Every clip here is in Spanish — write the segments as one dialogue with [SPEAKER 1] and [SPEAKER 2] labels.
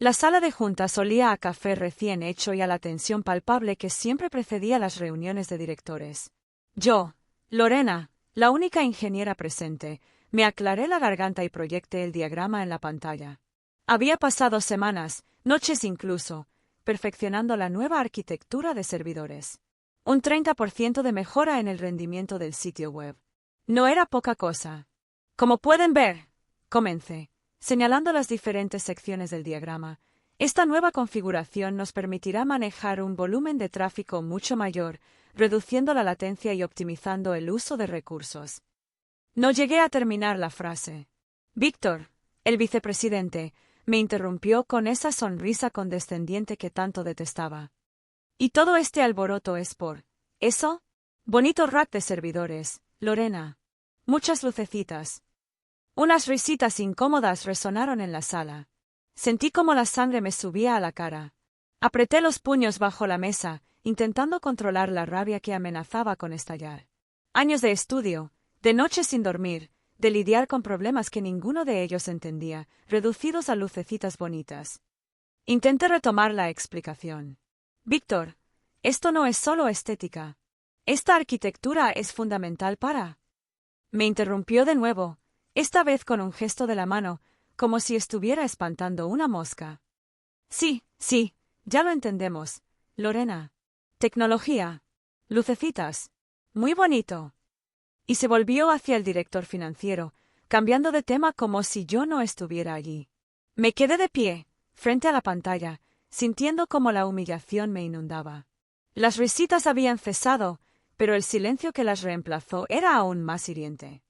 [SPEAKER 1] La sala de juntas olía a café recién hecho y a la tensión palpable que siempre precedía las reuniones de directores. Yo, Lorena, la única ingeniera presente, me aclaré la garganta y proyecté el diagrama en la pantalla. Había pasado semanas, noches incluso, perfeccionando la nueva arquitectura de servidores. Un 30% de mejora en el rendimiento del sitio web. No era poca cosa. Como pueden ver, comencé, señalando las diferentes secciones del diagrama, esta nueva configuración nos permitirá manejar un volumen de tráfico mucho mayor, reduciendo la latencia y optimizando el uso de recursos. No llegué a terminar la frase. Víctor, el vicepresidente, me interrumpió con esa sonrisa condescendiente que tanto detestaba. ¿Y todo este alboroto es por eso? Bonito rack de servidores, Lorena. Muchas lucecitas. Unas risitas incómodas resonaron en la sala. Sentí como la sangre me subía a la cara. Apreté los puños bajo la mesa, intentando controlar la rabia que amenazaba con estallar. Años de estudio, de noches sin dormir, de lidiar con problemas que ninguno de ellos entendía, reducidos a lucecitas bonitas. Intenté retomar la explicación. Víctor, esto no es solo estética. Esta arquitectura es fundamental para... Me interrumpió de nuevo, esta vez con un gesto de la mano, como si estuviera espantando una mosca. Sí, ya lo entendemos, Lorena. Tecnología. Lucecitas. Muy bonito. Y se volvió hacia el director financiero, cambiando de tema como si yo no estuviera allí. Me quedé de pie, frente a la pantalla, sintiendo como la humillación me inundaba. Las risitas habían cesado, pero el silencio que las reemplazó era aún más hiriente.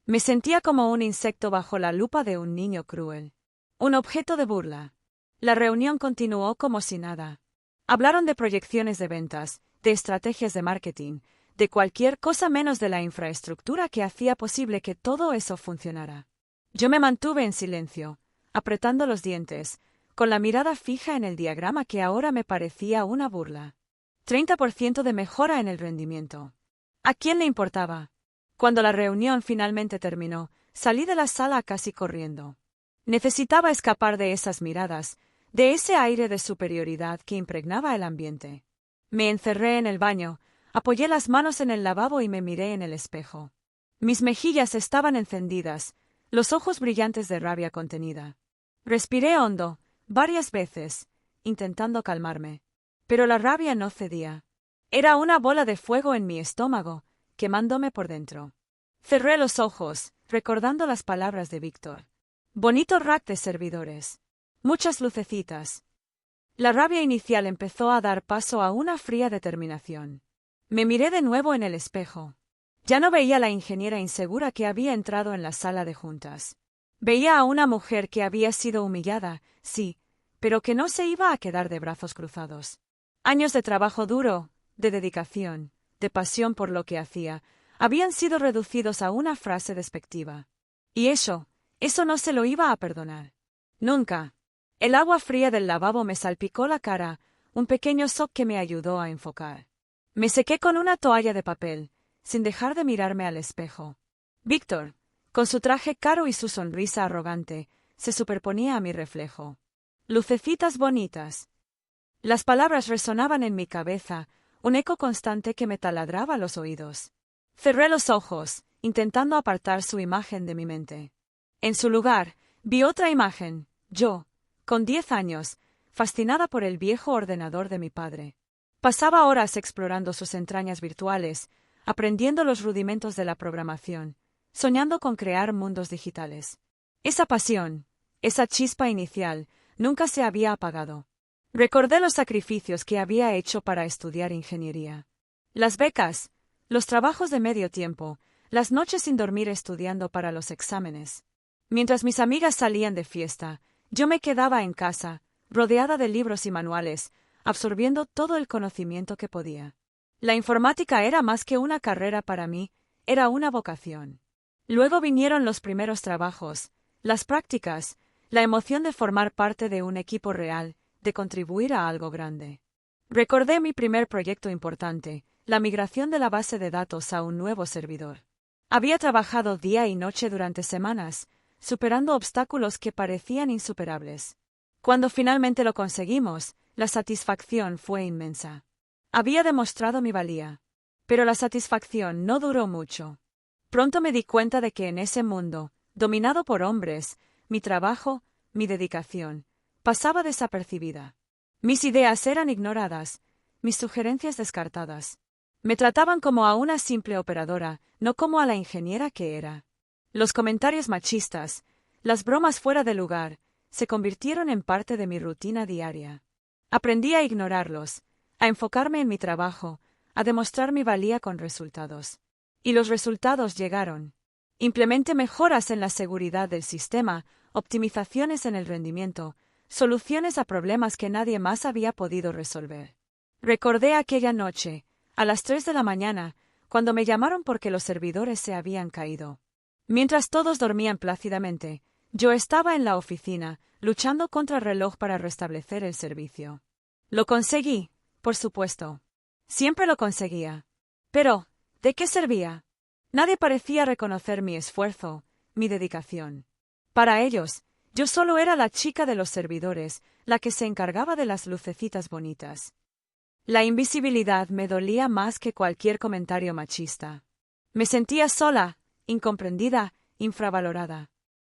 [SPEAKER 1] Me sentía como un insecto bajo la lupa de un niño cruel. Un objeto de burla. La reunión continuó como si nada. Hablaron de proyecciones de ventas, de estrategias de marketing, de cualquier cosa menos de la infraestructura que hacía posible que todo eso funcionara. Yo me mantuve en silencio, apretando los dientes, con la mirada fija en el diagrama que ahora me parecía una burla. 30% de mejora en el rendimiento. ¿A quién le importaba? Cuando la reunión finalmente terminó, salí de la sala casi corriendo. Necesitaba escapar de esas miradas, de ese aire de superioridad que impregnaba el ambiente. Me encerré en el baño, apoyé las manos en el lavabo y me miré en el espejo. Mis mejillas estaban encendidas, los ojos brillantes de rabia contenida. Respiré hondo, varias veces, intentando calmarme. Pero la rabia no cedía. Era una bola de fuego en mi estómago, quemándome por dentro. Cerré los ojos, recordando las palabras de Víctor. Bonito rack de servidores. Muchas lucecitas. La rabia inicial empezó a dar paso a una fría determinación. Me miré de nuevo en el espejo. Ya no veía a la ingeniera insegura que había entrado en la sala de juntas. Veía a una mujer que había sido humillada, sí, pero que no se iba a quedar de brazos cruzados. Años de trabajo duro, de dedicación, de pasión por lo que hacía, habían sido reducidos a una frase despectiva. Y eso no se lo iba a perdonar. Nunca. El agua fría del lavabo me salpicó la cara, un pequeño shock que me ayudó a enfocar. Me sequé con una toalla de papel, sin dejar de mirarme al espejo. Víctor, con su traje caro y su sonrisa arrogante, se superponía a mi reflejo. Lucecitas bonitas. Las palabras resonaban en mi cabeza, un eco constante que me taladraba los oídos. Cerré los ojos, intentando apartar su imagen de mi mente. En su lugar, vi otra imagen, yo, con 10 años, fascinada por el viejo ordenador de mi padre. Pasaba horas explorando sus entrañas virtuales, aprendiendo los rudimentos de la programación, soñando con crear mundos digitales. Esa pasión, esa chispa inicial, nunca se había apagado. Recordé los sacrificios que había hecho para estudiar ingeniería. Las becas, los trabajos de medio tiempo, las noches sin dormir estudiando para los exámenes. Mientras mis amigas salían de fiesta, yo me quedaba en casa, rodeada de libros y manuales, absorbiendo todo el conocimiento que podía. La informática era más que una carrera para mí, era una vocación. Luego vinieron los primeros trabajos, las prácticas, la emoción de formar parte de un equipo real, de contribuir a algo grande. Recordé mi primer proyecto importante, la migración de la base de datos a un nuevo servidor. Había trabajado día y noche durante semanas, superando obstáculos que parecían insuperables. Cuando finalmente lo conseguimos, la satisfacción fue inmensa. Había demostrado mi valía. Pero la satisfacción no duró mucho. Pronto me di cuenta de que en ese mundo, dominado por hombres, mi trabajo, mi dedicación, pasaba desapercibida. Mis ideas eran ignoradas, mis sugerencias descartadas. Me trataban como a una simple operadora, no como a la ingeniera que era. Los comentarios machistas, las bromas fuera de lugar, se convirtieron en parte de mi rutina diaria. Aprendí a ignorarlos, a enfocarme en mi trabajo, a demostrar mi valía con resultados. Y los resultados llegaron. Implementé mejoras en la seguridad del sistema, optimizaciones en el rendimiento, soluciones a problemas que nadie más había podido resolver. Recordé aquella noche, a las 3 de la mañana, cuando me llamaron porque los servidores se habían caído. Mientras todos dormían plácidamente, yo estaba en la oficina, luchando contra el reloj para restablecer el servicio. Lo conseguí, por supuesto. Siempre lo conseguía. Pero, ¿de qué servía? Nadie parecía reconocer mi esfuerzo, mi dedicación. Para ellos, yo solo era la chica de los servidores, la que se encargaba de las lucecitas bonitas. La invisibilidad me dolía más que cualquier comentario machista. Me sentía sola, incomprendida, infravalorada.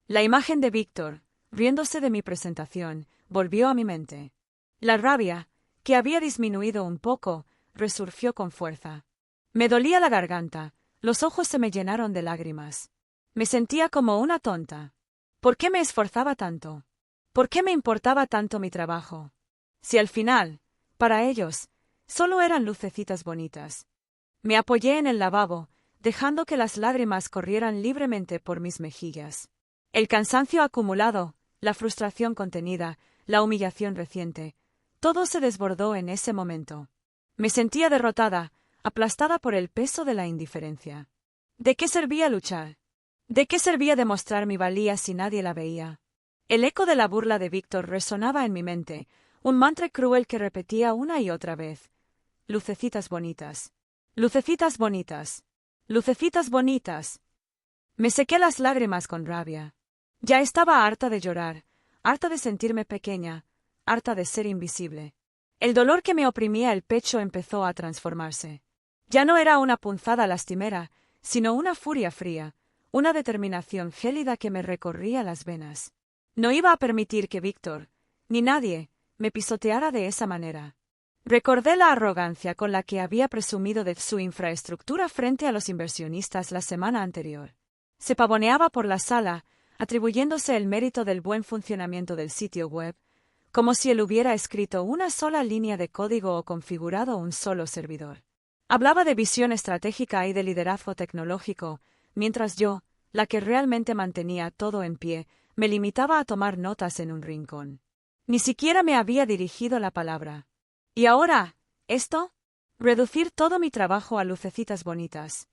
[SPEAKER 1] La imagen de Víctor, riéndose de mi presentación, volvió a mi mente. La rabia, que había disminuido un poco, resurgió con fuerza. Me dolía la garganta, los ojos se me llenaron de lágrimas. Me sentía como una tonta. ¿Por qué me esforzaba tanto? ¿Por qué me importaba tanto mi trabajo? Si al final, para ellos, solo eran lucecitas bonitas. Me apoyé en el lavabo, dejando que las lágrimas corrieran libremente por mis mejillas. El cansancio acumulado, la frustración contenida, la humillación reciente, todo se desbordó en ese momento. Me sentía derrotada, aplastada por el peso de la indiferencia. ¿De qué servía luchar? ¿De qué servía demostrar mi valía si nadie la veía? El eco de la burla de Víctor resonaba en mi mente, un mantra cruel que repetía una y otra vez. Lucecitas bonitas. Lucecitas bonitas. Lucecitas bonitas. Me sequé las lágrimas con rabia. Ya estaba harta de llorar, harta de sentirme pequeña, harta de ser invisible. El dolor que me oprimía el pecho empezó a transformarse. Ya no era una punzada lastimera, sino una furia fría, una determinación gélida que me recorría las venas. No iba a permitir que Víctor, ni nadie, me pisoteara de esa manera. Recordé la arrogancia con la que había presumido de su infraestructura frente a los inversionistas la semana anterior. Se pavoneaba por la sala, atribuyéndose el mérito del buen funcionamiento del sitio web, como si él hubiera escrito una sola línea de código o configurado un solo servidor. Hablaba de visión estratégica y de liderazgo tecnológico, mientras yo, la que realmente mantenía todo en pie, me limitaba a tomar notas en un rincón. Ni siquiera me había dirigido la palabra. ¿Y ahora, esto? Reducir todo mi trabajo a lucecitas bonitas.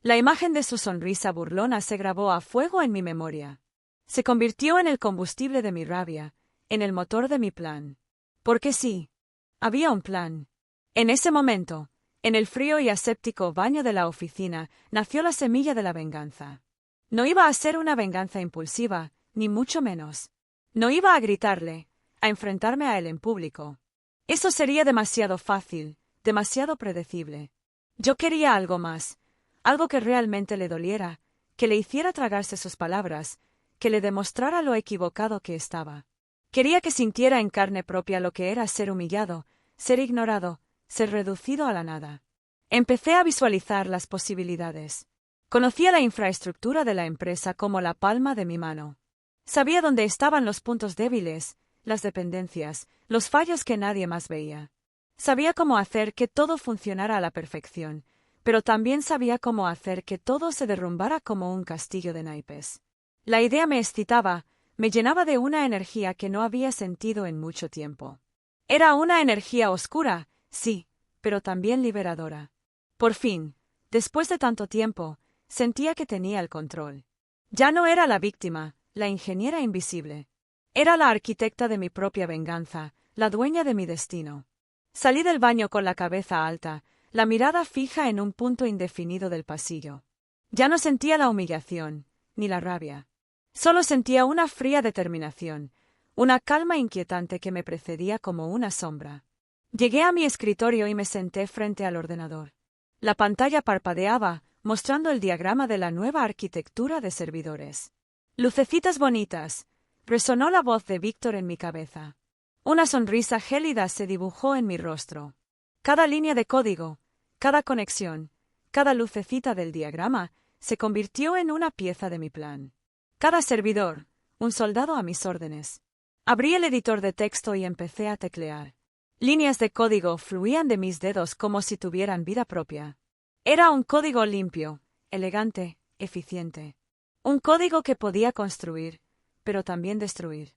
[SPEAKER 1] La imagen de su sonrisa burlona se grabó a fuego en mi memoria. Se convirtió en el combustible de mi rabia, en el motor de mi plan. Porque sí, había un plan. En ese momento, en el frío y aséptico baño de la oficina, nació la semilla de la venganza. No iba a ser una venganza impulsiva, ni mucho menos. No iba a gritarle, a enfrentarme a él en público. Eso sería demasiado fácil, demasiado predecible. Yo quería algo más, algo que realmente le doliera, que le hiciera tragarse sus palabras, que le demostrara lo equivocado que estaba. Quería que sintiera en carne propia lo que era ser humillado, ser ignorado, ser reducido a la nada. Empecé a visualizar las posibilidades. Conocía la infraestructura de la empresa como la palma de mi mano. Sabía dónde estaban los puntos débiles, las dependencias, los fallos que nadie más veía. Sabía cómo hacer que todo funcionara a la perfección, pero también sabía cómo hacer que todo se derrumbara como un castillo de naipes. La idea me excitaba, me llenaba de una energía que no había sentido en mucho tiempo. Era una energía oscura, sí, pero también liberadora. Por fin, después de tanto tiempo, sentía que tenía el control. Ya no era la víctima, la ingeniera invisible. Era la arquitecta de mi propia venganza, la dueña de mi destino. Salí del baño con la cabeza alta, la mirada fija en un punto indefinido del pasillo. Ya no sentía la humillación, ni la rabia. Solo sentía una fría determinación, una calma inquietante que me precedía como una sombra. Llegué a mi escritorio y me senté frente al ordenador. La pantalla parpadeaba, mostrando el diagrama de la nueva arquitectura de servidores. Lucecitas bonitas, resonó la voz de Víctor en mi cabeza. Una sonrisa gélida se dibujó en mi rostro. Cada línea de código, cada conexión, cada lucecita del diagrama, se convirtió en una pieza de mi plan. Cada servidor, un soldado a mis órdenes. Abrí el editor de texto y empecé a teclear. Líneas de código fluían de mis dedos como si tuvieran vida propia. Era un código limpio, elegante, eficiente. Un código que podía construir, pero también destruir.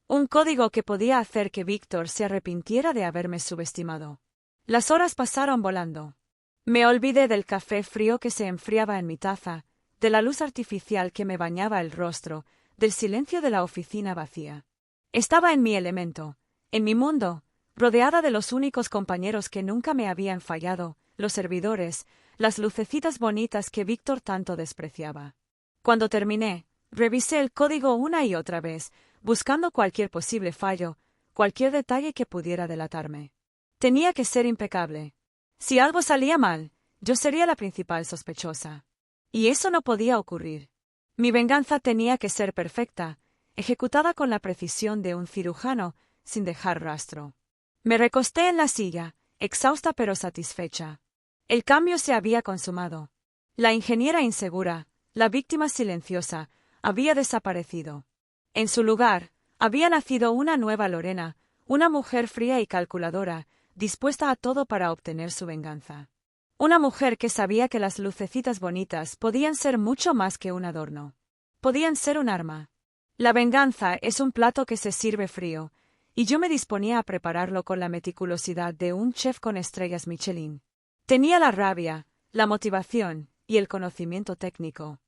[SPEAKER 1] Un código que podía hacer que Víctor se arrepintiera de haberme subestimado. Las horas pasaron volando. Me olvidé del café frío que se enfriaba en mi taza, de la luz artificial que me bañaba el rostro, del silencio de la oficina vacía. Estaba en mi elemento, en mi mundo, rodeada de los únicos compañeros que nunca me habían fallado, los servidores, las lucecitas bonitas que Víctor tanto despreciaba. Cuando terminé, revisé el código una y otra vez, buscando cualquier posible fallo, cualquier detalle que pudiera delatarme. Tenía que ser impecable. Si algo salía mal, yo sería la principal sospechosa. Y eso no podía ocurrir. Mi venganza tenía que ser perfecta, ejecutada con la precisión de un cirujano, sin dejar rastro. Me recosté en la silla, exhausta pero satisfecha. El cambio se había consumado. La ingeniera insegura, la víctima silenciosa, había desaparecido. En su lugar, había nacido una nueva Lorena, una mujer fría y calculadora, dispuesta a todo para obtener su venganza. Una mujer que sabía que las lucecitas bonitas podían ser mucho más que un adorno. Podían ser un arma. La venganza es un plato que se sirve frío, y yo me disponía a prepararlo con la meticulosidad de un chef con estrellas Michelin. Tenía la rabia, la motivación y el conocimiento técnico.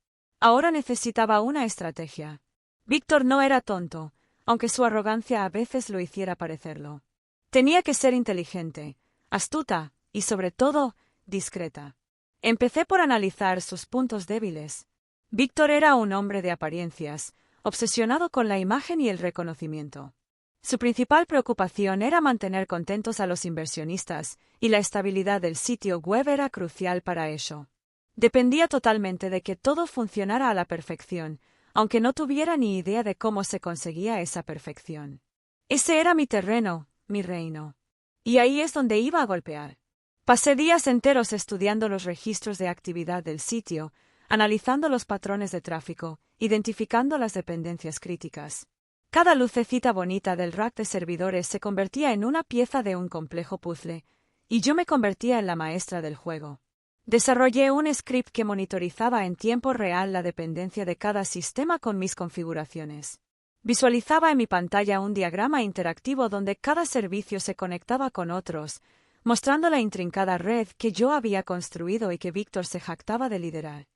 [SPEAKER 1] Ahora necesitaba una estrategia. Víctor no era tonto, aunque su arrogancia a veces lo hiciera parecerlo. Tenía que ser inteligente, astuta y, sobre todo, discreta. Empecé por analizar sus puntos débiles. Víctor era un hombre de apariencias, obsesionado con la imagen y el reconocimiento. Su principal preocupación era mantener contentos a los inversionistas, y la estabilidad del sitio web era crucial para ello. Dependía totalmente de que todo funcionara a la perfección, aunque no tuviera ni idea de cómo se conseguía esa perfección. Ese era mi terreno, mi reino. Y ahí es donde iba a golpear. Pasé días enteros estudiando los registros de actividad del sitio, analizando los patrones de tráfico, identificando las dependencias críticas. Cada lucecita bonita del rack de servidores se convertía en una pieza de un complejo puzzle, y yo me convertía en la maestra del juego. Desarrollé un script que monitorizaba en tiempo real la dependencia de cada sistema con mis configuraciones. Visualizaba en mi pantalla un diagrama interactivo donde cada servicio se conectaba con otros, mostrando la intrincada red que yo había construido y que Víctor se jactaba de liderar.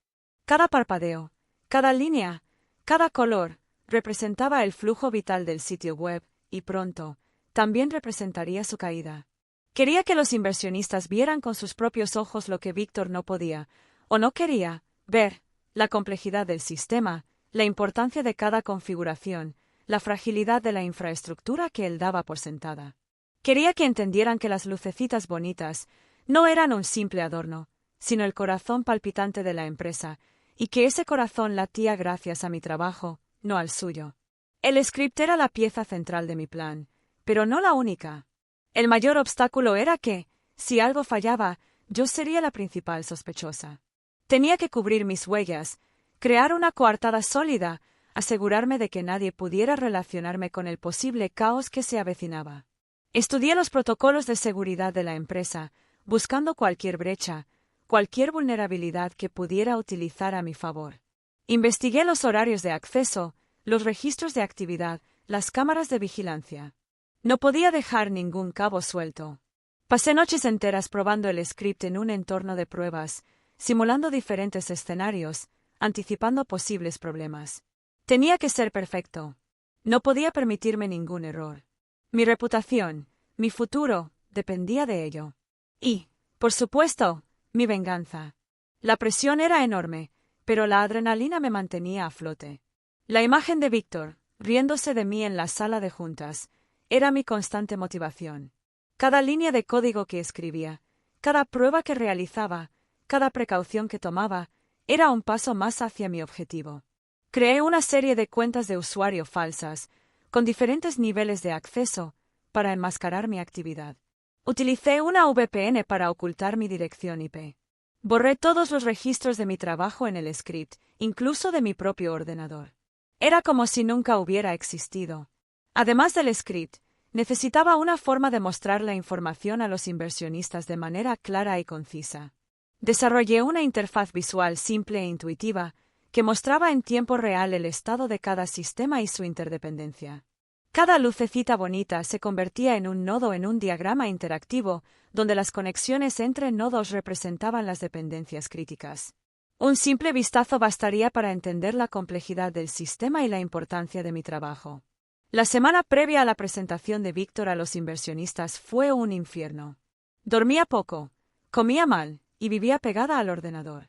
[SPEAKER 1] Cada parpadeo, cada línea, cada color, representaba el flujo vital del sitio web, y pronto, también representaría su caída. Quería que los inversionistas vieran con sus propios ojos lo que Víctor no podía, o no quería, ver, la complejidad del sistema, la importancia de cada configuración, la fragilidad de la infraestructura que él daba por sentada. Quería que entendieran que las lucecitas bonitas no eran un simple adorno, sino el corazón palpitante de la empresa, y que ese corazón latía gracias a mi trabajo, no al suyo. El script era la pieza central de mi plan, pero no la única. El mayor obstáculo era que, si algo fallaba, yo sería la principal sospechosa. Tenía que cubrir mis huellas, crear una coartada sólida, asegurarme de que nadie pudiera relacionarme con el posible caos que se avecinaba. Estudié los protocolos de seguridad de la empresa, buscando cualquier brecha, cualquier vulnerabilidad que pudiera utilizar a mi favor. Investigué los horarios de acceso, los registros de actividad, las cámaras de vigilancia. No podía dejar ningún cabo suelto. Pasé noches enteras probando el script en un entorno de pruebas, simulando diferentes escenarios, anticipando posibles problemas. Tenía que ser perfecto. No podía permitirme ningún error. Mi reputación, mi futuro, dependía de ello. Y, por supuesto, mi venganza. La presión era enorme, pero la adrenalina me mantenía a flote. La imagen de Víctor, riéndose de mí en la sala de juntas, era mi constante motivación. Cada línea de código que escribía, cada prueba que realizaba, cada precaución que tomaba, era un paso más hacia mi objetivo. Creé una serie de cuentas de usuario falsas, con diferentes niveles de acceso, para enmascarar mi actividad. Utilicé una VPN para ocultar mi dirección IP. Borré todos los registros de mi trabajo en el script, incluso de mi propio ordenador. Era como si nunca hubiera existido. Además del script, necesitaba una forma de mostrar la información a los inversionistas de manera clara y concisa. Desarrollé una interfaz visual simple e intuitiva que mostraba en tiempo real el estado de cada sistema y su interdependencia. Cada lucecita bonita se convertía en un nodo en un diagrama interactivo, donde las conexiones entre nodos representaban las dependencias críticas. Un simple vistazo bastaría para entender la complejidad del sistema y la importancia de mi trabajo. La semana previa a la presentación de Víctor a los inversionistas fue un infierno. Dormía poco, comía mal y vivía pegada al ordenador.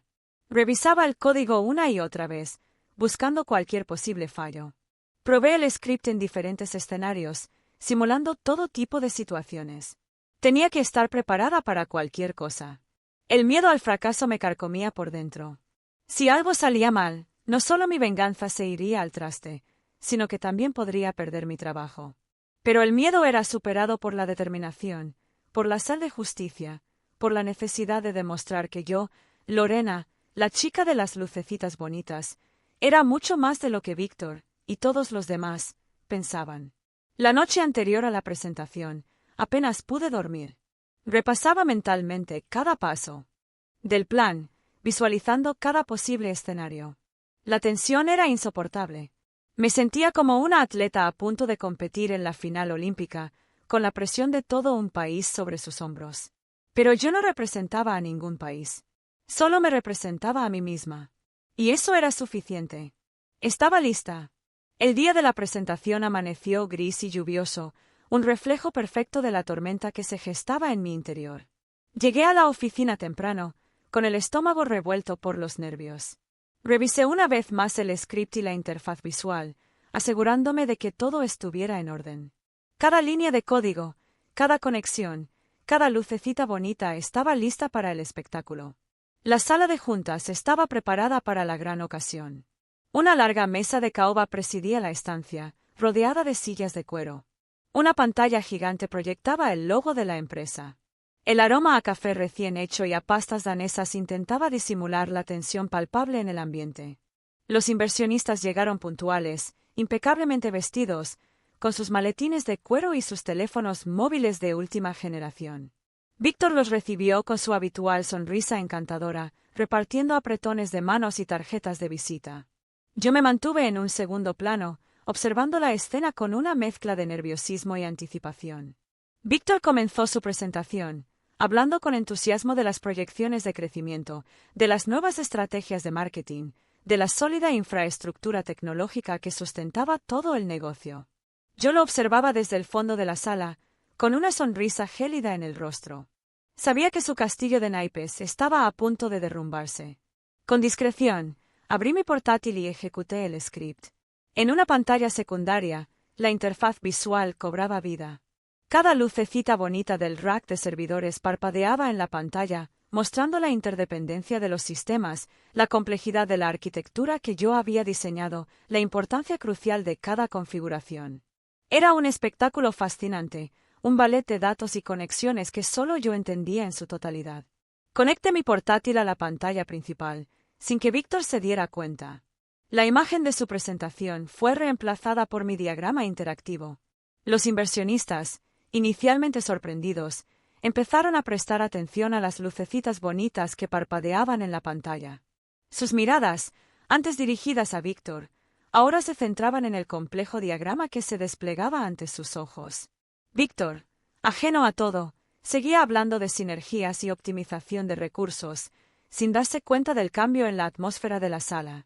[SPEAKER 1] Revisaba el código una y otra vez, buscando cualquier posible fallo. Probé el script en diferentes escenarios, simulando todo tipo de situaciones. Tenía que estar preparada para cualquier cosa. El miedo al fracaso me carcomía por dentro. Si algo salía mal, no solo mi venganza se iría al traste, sino que también podría perder mi trabajo. Pero el miedo era superado por la determinación, por la sed de justicia, por la necesidad de demostrar que yo, Lorena, la chica de las lucecitas bonitas, era mucho más de lo que Víctor y todos los demás pensaban. La noche anterior a la presentación, apenas pude dormir. Repasaba mentalmente cada paso del plan, visualizando cada posible escenario. La tensión era insoportable. Me sentía como una atleta a punto de competir en la final olímpica, con la presión de todo un país sobre sus hombros. Pero yo no representaba a ningún país. Solo me representaba a mí misma. Y eso era suficiente. Estaba lista. El día de la presentación amaneció gris y lluvioso, un reflejo perfecto de la tormenta que se gestaba en mi interior. Llegué a la oficina temprano, con el estómago revuelto por los nervios. Revisé una vez más el script y la interfaz visual, asegurándome de que todo estuviera en orden. Cada línea de código, cada conexión, cada lucecita bonita estaba lista para el espectáculo. La sala de juntas estaba preparada para la gran ocasión. Una larga mesa de caoba presidía la estancia, rodeada de sillas de cuero. Una pantalla gigante proyectaba el logo de la empresa. El aroma a café recién hecho y a pastas danesas intentaba disimular la tensión palpable en el ambiente. Los inversionistas llegaron puntuales, impecablemente vestidos, con sus maletines de cuero y sus teléfonos móviles de última generación. Víctor los recibió con su habitual sonrisa encantadora, repartiendo apretones de manos y tarjetas de visita. Yo me mantuve en un segundo plano, observando la escena con una mezcla de nerviosismo y anticipación. Víctor comenzó su presentación, hablando con entusiasmo de las proyecciones de crecimiento, de las nuevas estrategias de marketing, de la sólida infraestructura tecnológica que sustentaba todo el negocio. Yo lo observaba desde el fondo de la sala, con una sonrisa gélida en el rostro. Sabía que su castillo de naipes estaba a punto de derrumbarse. Con discreción, abrí mi portátil y ejecuté el script. En una pantalla secundaria, la interfaz visual cobraba vida. Cada lucecita bonita del rack de servidores parpadeaba en la pantalla, mostrando la interdependencia de los sistemas, la complejidad de la arquitectura que yo había diseñado, la importancia crucial de cada configuración. Era un espectáculo fascinante, un ballet de datos y conexiones que solo yo entendía en su totalidad. Conecté mi portátil a la pantalla principal, sin que Víctor se diera cuenta. La imagen de su presentación fue reemplazada por mi diagrama interactivo. Los inversionistas, inicialmente sorprendidos, empezaron a prestar atención a las lucecitas bonitas que parpadeaban en la pantalla. Sus miradas, antes dirigidas a Víctor, ahora se centraban en el complejo diagrama que se desplegaba ante sus ojos. Víctor, ajeno a todo, seguía hablando de sinergias y optimización de recursos, sin darse cuenta del cambio en la atmósfera de la sala.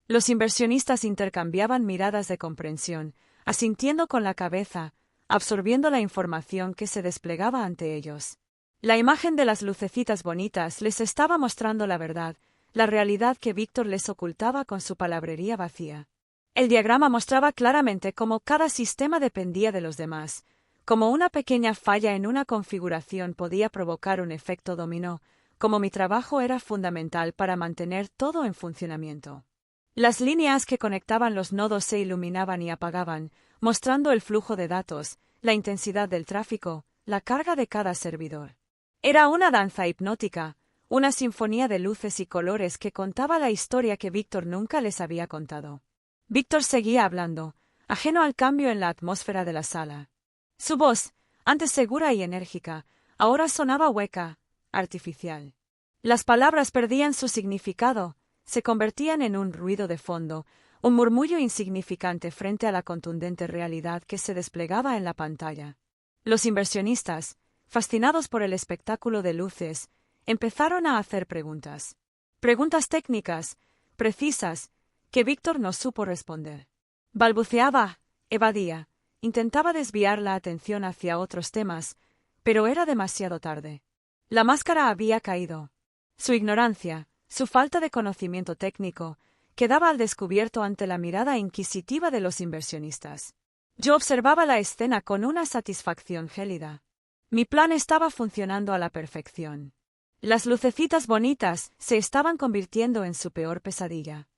[SPEAKER 1] Los inversionistas intercambiaban miradas de comprensión, asintiendo con la cabeza, absorbiendo la información que se desplegaba ante ellos. La imagen de las lucecitas bonitas les estaba mostrando la verdad, la realidad que Víctor les ocultaba con su palabrería vacía. El diagrama mostraba claramente cómo cada sistema dependía de los demás, como una pequeña falla en una configuración podía provocar un efecto dominó, como mi trabajo era fundamental para mantener todo en funcionamiento. Las líneas que conectaban los nodos se iluminaban y apagaban, mostrando el flujo de datos, la intensidad del tráfico, la carga de cada servidor. Era una danza hipnótica, una sinfonía de luces y colores que contaba la historia que Víctor nunca les había contado. Víctor seguía hablando, ajeno al cambio en la atmósfera de la sala. Su voz, antes segura y enérgica, ahora sonaba hueca, artificial. Las palabras perdían su significado, se convertían en un ruido de fondo, un murmullo insignificante frente a la contundente realidad que se desplegaba en la pantalla. Los inversionistas, fascinados por el espectáculo de luces, empezaron a hacer preguntas. Preguntas técnicas, precisas, que Víctor no supo responder. Balbuceaba, evadía, intentaba desviar la atención hacia otros temas, pero era demasiado tarde. La máscara había caído. Su ignorancia, su falta de conocimiento técnico, quedaba al descubierto ante la mirada inquisitiva de los inversionistas. Yo observaba la escena con una satisfacción gélida. Mi plan estaba funcionando a la perfección. Las lucecitas bonitas se estaban convirtiendo en su peor pesadilla.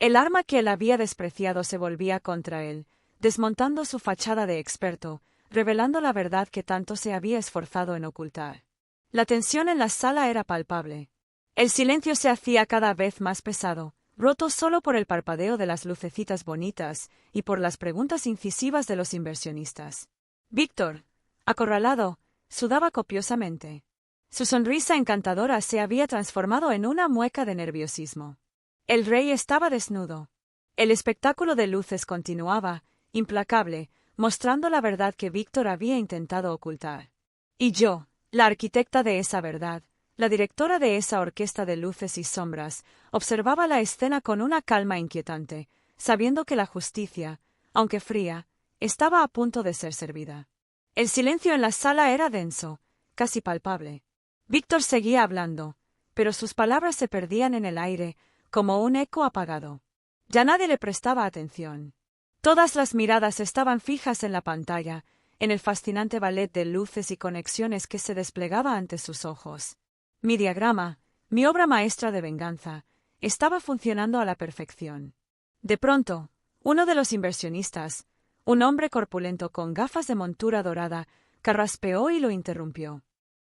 [SPEAKER 1] El arma que él había despreciado se volvía contra él, desmontando su fachada de experto, revelando la verdad que tanto se había esforzado en ocultar. La tensión en la sala era palpable. El silencio se hacía cada vez más pesado, roto solo por el parpadeo de las lucecitas bonitas y por las preguntas incisivas de los inversionistas. Víctor, acorralado, sudaba copiosamente. Su sonrisa encantadora se había transformado en una mueca de nerviosismo. El rey estaba desnudo. El espectáculo de luces continuaba, implacable, mostrando la verdad que Víctor había intentado ocultar. Y yo, la arquitecta de esa verdad, la directora de esa orquesta de luces y sombras, observaba la escena con una calma inquietante, sabiendo que la justicia, aunque fría, estaba a punto de ser servida. El silencio en la sala era denso, casi palpable. Víctor seguía hablando, pero sus palabras se perdían en el aire, como un eco apagado. Ya nadie le prestaba atención. Todas las miradas estaban fijas en la pantalla, en el fascinante ballet de luces y conexiones que se desplegaba ante sus ojos. Mi diagrama, mi obra maestra de venganza, estaba funcionando a la perfección. De pronto, uno de los inversionistas, un hombre corpulento con gafas de montura dorada, carraspeó y lo interrumpió.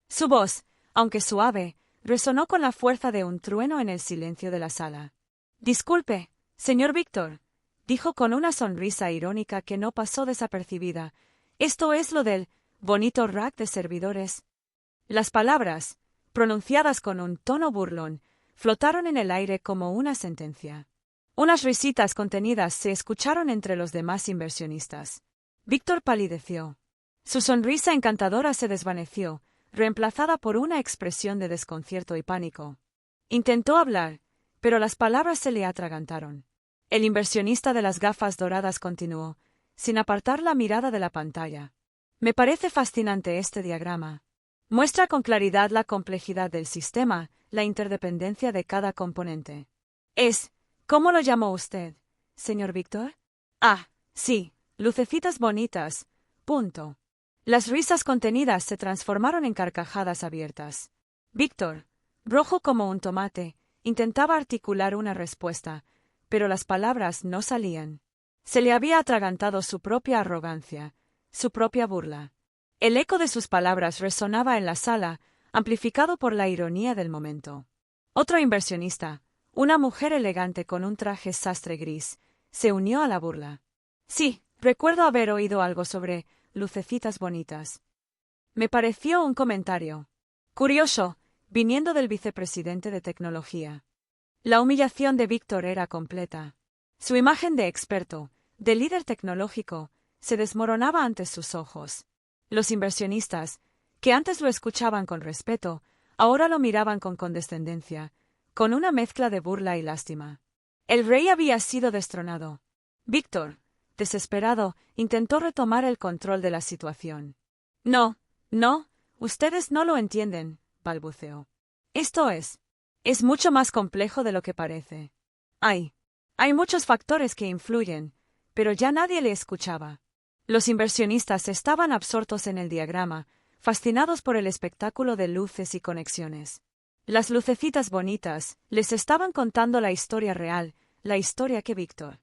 [SPEAKER 1] Su voz, aunque suave, resonó con la fuerza de un trueno en el silencio de la sala. «Disculpe, señor Víctor», dijo con una sonrisa irónica que no pasó desapercibida. «¿Esto es lo del bonito rack de servidores?» Las palabras, pronunciadas con un tono burlón, flotaron en el aire como una sentencia. Unas risitas contenidas se escucharon entre los demás inversionistas. Víctor palideció. Su sonrisa encantadora se desvaneció, reemplazada por una expresión de desconcierto y pánico. Intentó hablar, pero las palabras se le atragantaron. El inversionista de las gafas doradas continuó, sin apartar la mirada de la pantalla. «Me parece fascinante este diagrama. Muestra con claridad la complejidad del sistema, la interdependencia de cada componente. ¿Cómo lo llamó usted, señor Víctor? Ah, sí, lucecitas bonitas. Punto». Las risas contenidas se transformaron en carcajadas abiertas. Víctor, rojo como un tomate, intentaba articular una respuesta, pero las palabras no salían. Se le había atragantado su propia arrogancia, su propia burla. El eco de sus palabras resonaba en la sala, amplificado por la ironía del momento. Otro inversionista, una mujer elegante con un traje sastre gris, se unió a la burla. «Sí, recuerdo haber oído algo sobre lucecitas bonitas». Me pareció un comentario curioso, viniendo del vicepresidente de tecnología. La humillación de Víctor era completa. Su imagen de experto, de líder tecnológico, se desmoronaba ante sus ojos. Los inversionistas, que antes lo escuchaban con respeto, ahora lo miraban con condescendencia, con una mezcla de burla y lástima. El rey había sido destronado. Víctor, desesperado, intentó retomar el control de la situación. «No, ustedes no lo entienden», balbuceó. «Esto es mucho más complejo de lo que parece. Hay muchos factores que influyen, pero ya nadie le escuchaba. Los inversionistas estaban absortos en el diagrama, fascinados por el espectáculo de luces y conexiones. Las lucecitas bonitas les estaban contando la historia real, la historia que Víctor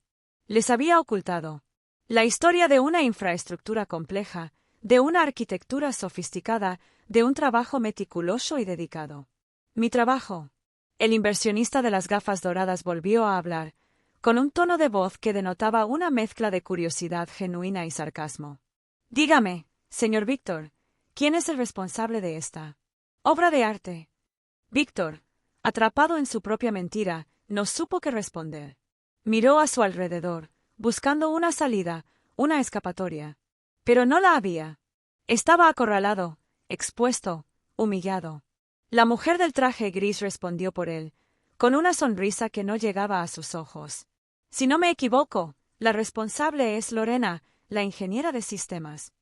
[SPEAKER 1] les había ocultado. La historia de una infraestructura compleja, de una arquitectura sofisticada, de un trabajo meticuloso y dedicado. Mi trabajo. El inversionista de las gafas doradas volvió a hablar, con un tono de voz que denotaba una mezcla de curiosidad genuina y sarcasmo. Dígame, señor Víctor, ¿quién es el responsable de esta obra de arte? Víctor, atrapado en su propia mentira, no supo qué responder. Miró a su alrededor, buscando una salida, una escapatoria. Pero no la había. Estaba acorralado, expuesto, humillado. La mujer del traje gris respondió por él, con una sonrisa que no llegaba a sus ojos. Si no me equivoco, la responsable es Lorena, la ingeniera de sistemas.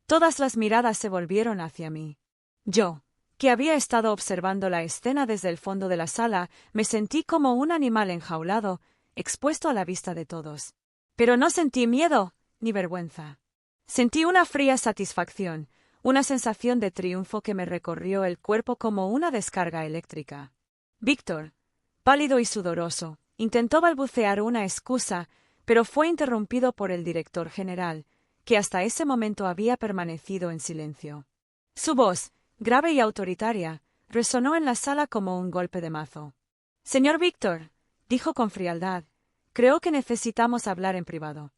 [SPEAKER 1] Todas las miradas se volvieron hacia mí. Yo, que había estado observando la escena desde el fondo de la sala, me sentí como un animal enjaulado, expuesto a la vista de todos. Pero no sentí miedo, ni vergüenza. Sentí una fría satisfacción, una sensación de triunfo que me recorrió el cuerpo como una descarga eléctrica. Víctor, pálido y sudoroso, intentó balbucear una excusa, pero fue interrumpido por el director general, que hasta ese momento había permanecido en silencio. Su voz, grave y autoritaria, resonó en la sala como un golpe de mazo. Señor Víctor, dijo con frialdad, creo que necesitamos hablar en privado.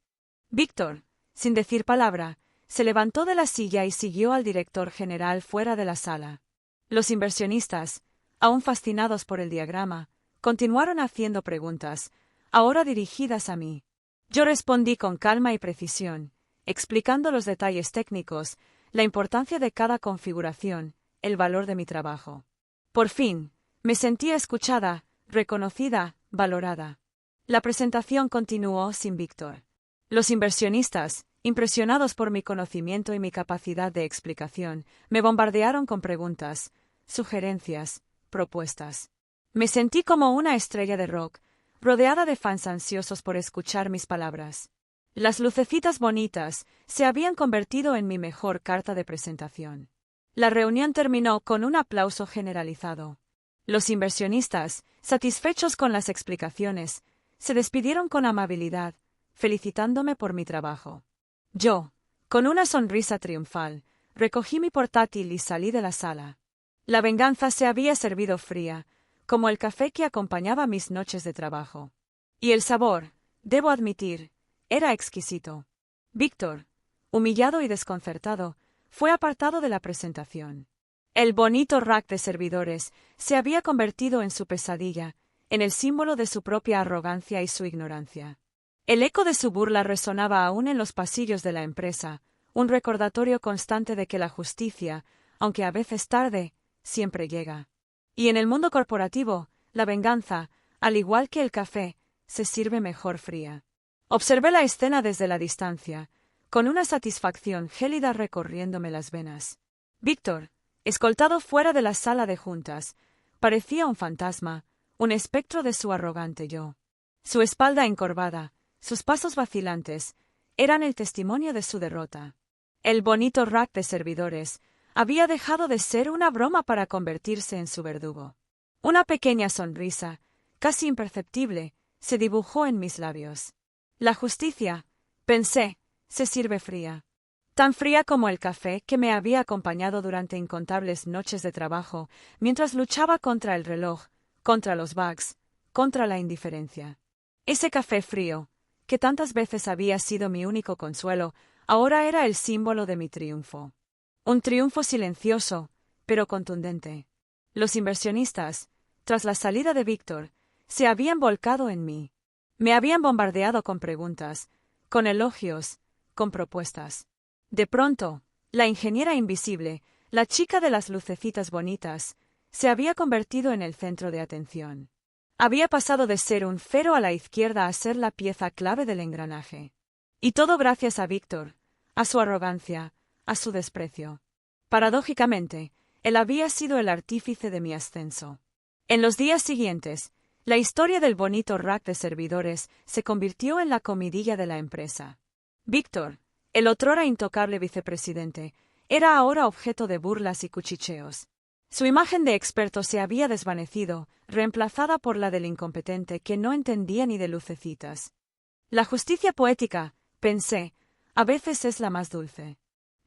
[SPEAKER 1] Víctor, sin decir palabra, se levantó de la silla y siguió al director general fuera de la sala. Los inversionistas, aún fascinados por el diagrama, continuaron haciendo preguntas, ahora dirigidas a mí. Yo respondí con calma y precisión, explicando los detalles técnicos, la importancia de cada configuración, el valor de mi trabajo. Por fin, me sentía escuchada, reconocida, valorada. La presentación continuó sin Víctor. Los inversionistas, impresionados por mi conocimiento y mi capacidad de explicación, me bombardearon con preguntas, sugerencias, propuestas. Me sentí como una estrella de rock, rodeada de fans ansiosos por escuchar mis palabras. Las lucecitas bonitas se habían convertido en mi mejor carta de presentación. La reunión terminó con un aplauso generalizado. Los inversionistas, satisfechos con las explicaciones, se despidieron con amabilidad, felicitándome por mi trabajo. Yo, con una sonrisa triunfal, recogí mi portátil y salí de la sala. La venganza se había servido fría, como el café que acompañaba mis noches de trabajo. Y el sabor, debo admitir, era exquisito. Víctor, humillado y desconcertado, fue apartado de la presentación. El bonito rack de servidores se había convertido en su pesadilla, en el símbolo de su propia arrogancia y su ignorancia. El eco de su burla resonaba aún en los pasillos de la empresa, un recordatorio constante de que la justicia, aunque a veces tarde, siempre llega. Y en el mundo corporativo, la venganza, al igual que el café, se sirve mejor fría. Observé la escena desde la distancia, con una satisfacción gélida recorriéndome las venas. Víctor, escoltado fuera de la sala de juntas, parecía un fantasma, un espectro de su arrogante yo. Su espalda encorvada, sus pasos vacilantes, eran el testimonio de su derrota. El bonito rack de servidores había dejado de ser una broma para convertirse en su verdugo. Una pequeña sonrisa, casi imperceptible, se dibujó en mis labios. La justicia, pensé, se sirve fría. Tan fría como el café que me había acompañado durante incontables noches de trabajo, mientras luchaba contra el reloj, contra los bugs, contra la indiferencia. Ese café frío, que tantas veces había sido mi único consuelo, ahora era el símbolo de mi triunfo. Un triunfo silencioso, pero contundente. Los inversionistas, tras la salida de Víctor, se habían volcado en mí. Me habían bombardeado con preguntas, con elogios, con propuestas. De pronto, la ingeniera invisible, la chica de las lucecitas bonitas, se había convertido en el centro de atención. Había pasado de ser un cero a la izquierda a ser la pieza clave del engranaje. Y todo gracias a Víctor, a su arrogancia, a su desprecio. Paradójicamente, él había sido el artífice de mi ascenso. En los días siguientes, La historia del bonito rack de servidores se convirtió en la comidilla de la empresa. Víctor, el otrora intocable vicepresidente, era ahora objeto de burlas y cuchicheos. Su imagen de experto se había desvanecido, reemplazada por la del incompetente que no entendía ni de lucecitas. La justicia poética, pensé, a veces es la más dulce.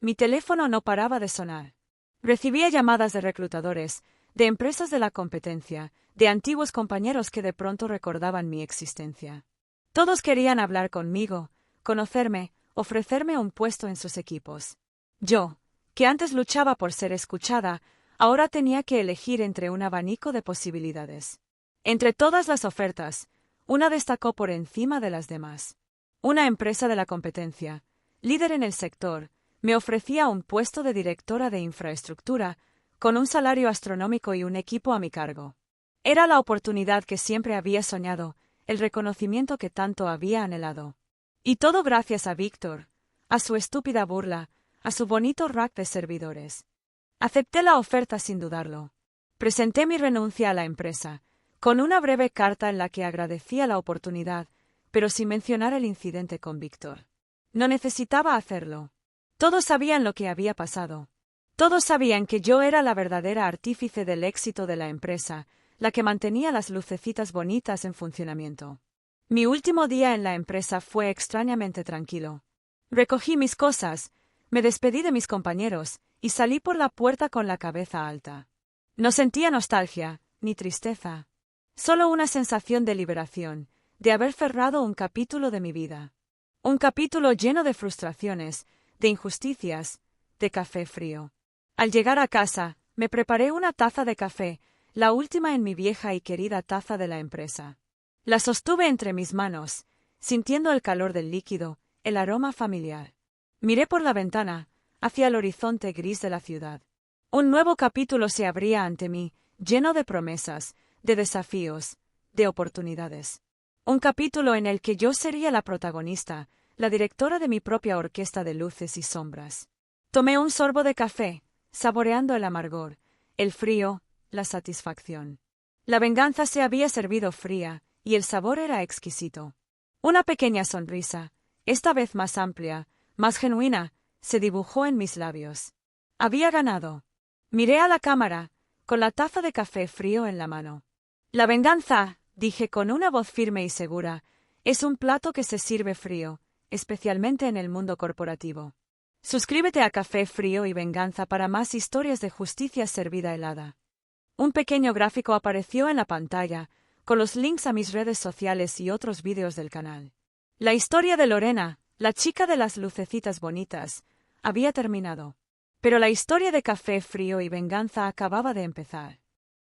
[SPEAKER 1] Mi teléfono no paraba de sonar. Recibía llamadas de reclutadores, de empresas de la competencia, de antiguos compañeros que de pronto recordaban mi existencia. Todos querían hablar conmigo, conocerme, ofrecerme un puesto en sus equipos. Yo, que antes luchaba por ser escuchada, ahora tenía que elegir entre un abanico de posibilidades. Entre todas las ofertas, una destacó por encima de las demás. Una empresa de la competencia, líder en el sector, me ofrecía un puesto de directora de infraestructura, con un salario astronómico y un equipo a mi cargo. Era la oportunidad que siempre había soñado, el reconocimiento que tanto había anhelado. Y todo gracias a Víctor, a su estúpida burla, a su bonito rack de servidores. Acepté la oferta sin dudarlo. Presenté mi renuncia a la empresa, con una breve carta en la que agradecía la oportunidad, pero sin mencionar el incidente con Víctor. No necesitaba hacerlo. Todos sabían lo que había pasado. Todos sabían que yo era la verdadera artífice del éxito de la empresa, la que mantenía las lucecitas bonitas en funcionamiento. Mi último día en la empresa fue extrañamente tranquilo. Recogí mis cosas, me despedí de mis compañeros, y salí por la puerta con la cabeza alta. No sentía nostalgia, ni tristeza. Solo una sensación de liberación, de haber cerrado un capítulo de mi vida. Un capítulo lleno de frustraciones, de injusticias, de café frío. Al llegar a casa, me preparé una taza de café, la última en mi vieja y querida taza de la empresa. La sostuve entre mis manos, sintiendo el calor del líquido, el aroma familiar. Miré por la ventana, hacia el horizonte gris de la ciudad. Un nuevo capítulo se abría ante mí, lleno de promesas, de desafíos, de oportunidades. Un capítulo en el que yo sería la protagonista, la directora de mi propia orquesta de luces y sombras. Tomé un sorbo de café, saboreando el amargor, el frío, la satisfacción. La venganza se había servido fría, y el sabor era exquisito. Una pequeña sonrisa, esta vez más amplia, más genuina, se dibujó en mis labios. Había ganado. Miré a la cámara, con la taza de café frío en la mano. La venganza, dije con una voz firme y segura, es un plato que se sirve frío, especialmente en el mundo corporativo. Suscríbete a Café Frío y Venganza para más historias de justicia servida helada. Un pequeño gráfico apareció en la pantalla, con los links a mis redes sociales y otros vídeos del canal. La historia de Lorena, la chica de las lucecitas bonitas, había terminado. Pero la historia de Café Frío y Venganza acababa de empezar.